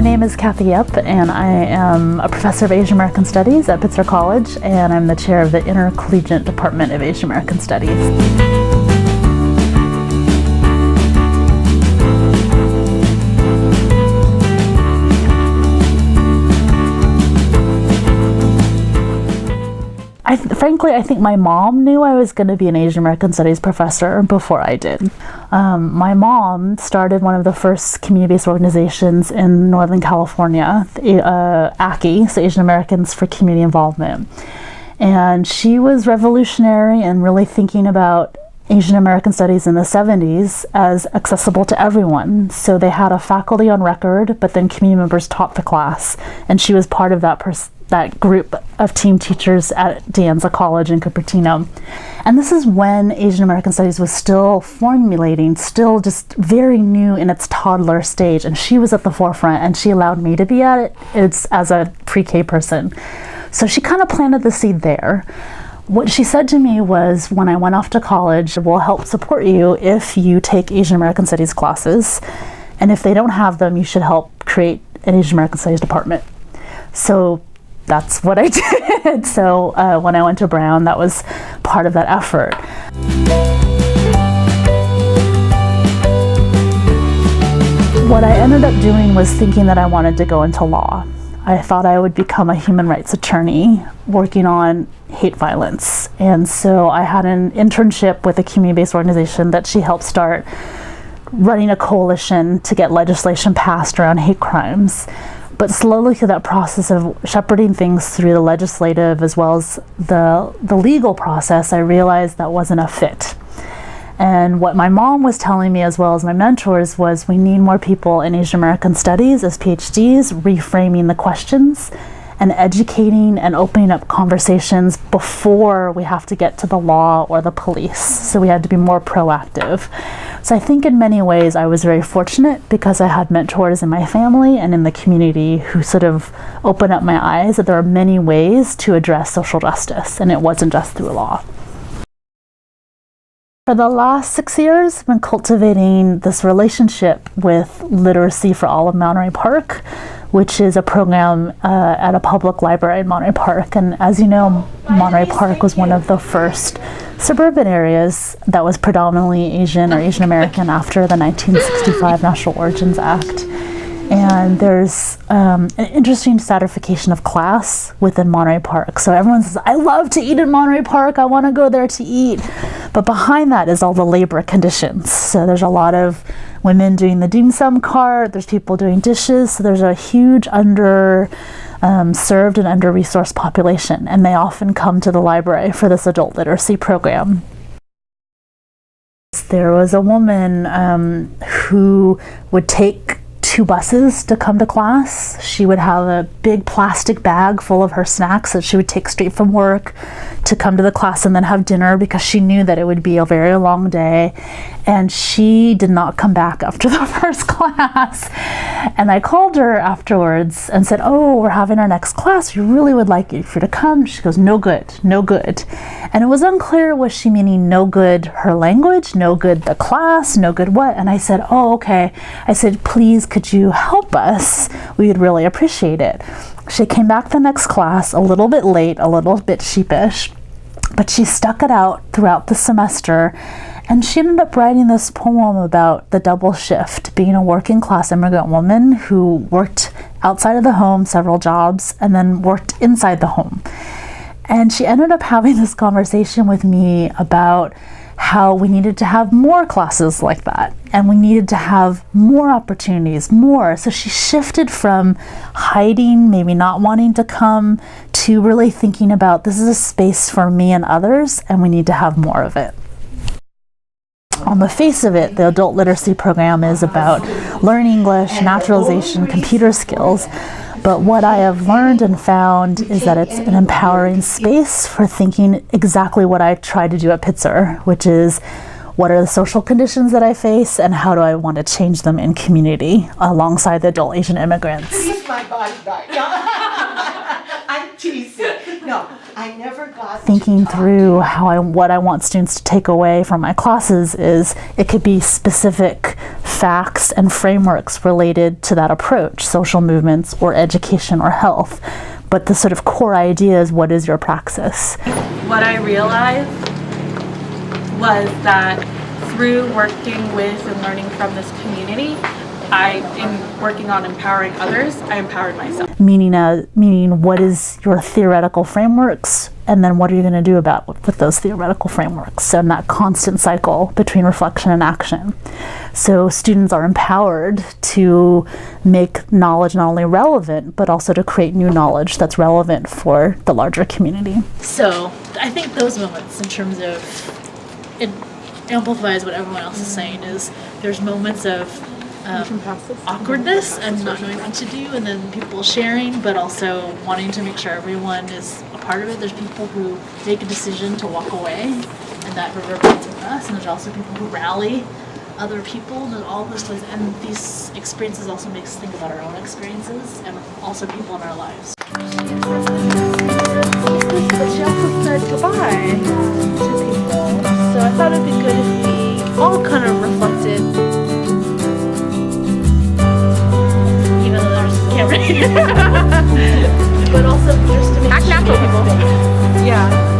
name is Kathy Yep, and I am a professor of Asian American Studies at Pitzer College, and I'm the chair of the Intercollegiate Department of Asian American Studies. Frankly, I think my mom knew I was going to be an Asian American Studies professor before I did. My mom started one of the first community-based organizations in Northern California, ACI, so Asian Americans for Community Involvement. And she was revolutionary and really thinking about Asian American Studies in the 70s as accessible to everyone. So they had a faculty on record, but then community members taught the class, and she was part of that group of team teachers at De Anza College in Cupertino. And this is when Asian American Studies was still formulating, still just very new in its toddler stage, and she was at the forefront, and she allowed me to be at it as a pre-K person. So she kind of planted the seed there. What she said to me was, when I went off to college, we'll help support you if you take Asian American Studies classes, and if they don't have them, you should help create an Asian American Studies department. So that's what I did. So when I went to Brown, that was part of that effort. What I ended up doing was thinking that I wanted to go into law. I thought I would become a human rights attorney working on hate violence. And so I had an internship with a community-based organization that she helped start, running a coalition to get legislation passed around hate crimes. But slowly through that process of shepherding things through the legislative as well as the legal process, I realized that wasn't a fit. And what my mom was telling me, as well as my mentors, was we need more people in Asian American Studies as PhDs, reframing the questions and educating and opening up conversations before we have to get to the law or the police. So we had to be more proactive. So I think in many ways I was very fortunate because I had mentors in my family and in the community who sort of opened up my eyes that there are many ways to address social justice, and it wasn't just through law. For the last 6 years, I've been cultivating this relationship with Literacy for All of Monterey Park, which is a program at a public library in Monterey Park. And as you know, Monterey Park was one of the first suburban areas that was predominantly Asian or Asian American after the 1965 National Origins Act. And there's an interesting stratification of class within Monterey Park. So everyone says, I love to eat in Monterey Park, I want to go there to eat. But behind that is all the labor conditions. So there's a lot of women doing the dim sum cart, there's people doing dishes, so there's a huge served and under-resourced population, and they often come to the library for this adult literacy program. There was a woman who would take 2 buses to come to class. She would have a big plastic bag full of her snacks that she would take straight from work to come to the class and then have dinner because she knew that it would be a very long day. And she did not come back after the first class. And I called her afterwards and said, oh, we're having our next class. We really would like you to come. She goes, no good, no good. And it was unclear, was she meaning no good her language, no good the class, no good what? And I said, oh, okay. I said, please, could you help us? We would really appreciate it. She came back the next class a little bit late, a little bit sheepish, but she stuck it out throughout the semester. And she ended up writing this poem about the double shift, being a working class immigrant woman who worked outside of the home, several jobs, and then worked inside the home. And she ended up having this conversation with me about how we needed to have more classes like that, and we needed to have more opportunities, more. So she shifted from hiding, maybe not wanting to come, to really thinking about this is a space for me and others, and we need to have more of it. On the face of it, the adult literacy program is about learning English, naturalization, computer skills. But what I have learned and found is that it's an empowering space for thinking exactly what I try to do at Pitzer, which is what are the social conditions that I face and how do I want to change them in community alongside the adult Asian immigrants. Please, my body back. No. I'm teasing. No, I never got thinking through what I want students to take away from my classes is it could be specific facts and frameworks related to that approach, social movements or education or health. But the sort of core idea is, what is your praxis? What I realized was that through working with and learning from this community, in working on empowering others, I empowered myself. Meaning what is your theoretical frameworks, and then what are you going to do with those theoretical frameworks? So in that constant cycle between reflection and action. So students are empowered to make knowledge not only relevant, but also to create new knowledge that's relevant for the larger community. So I think those moments, in terms of, it amplifies what everyone else is saying, is there's moments of awkwardness and not knowing what to do, and then people sharing, but also wanting to make sure everyone is a part of it. There's people who make a decision to walk away, and that reverberates with us, and there's also people who rally other people, and all those things. And these experiences also make us think about our own experiences and also people in our lives. But she also said goodbye to people. So I thought it'd be good if we all kind of reflected. Even though there's camera. But also just to make Act natural, people. Yeah.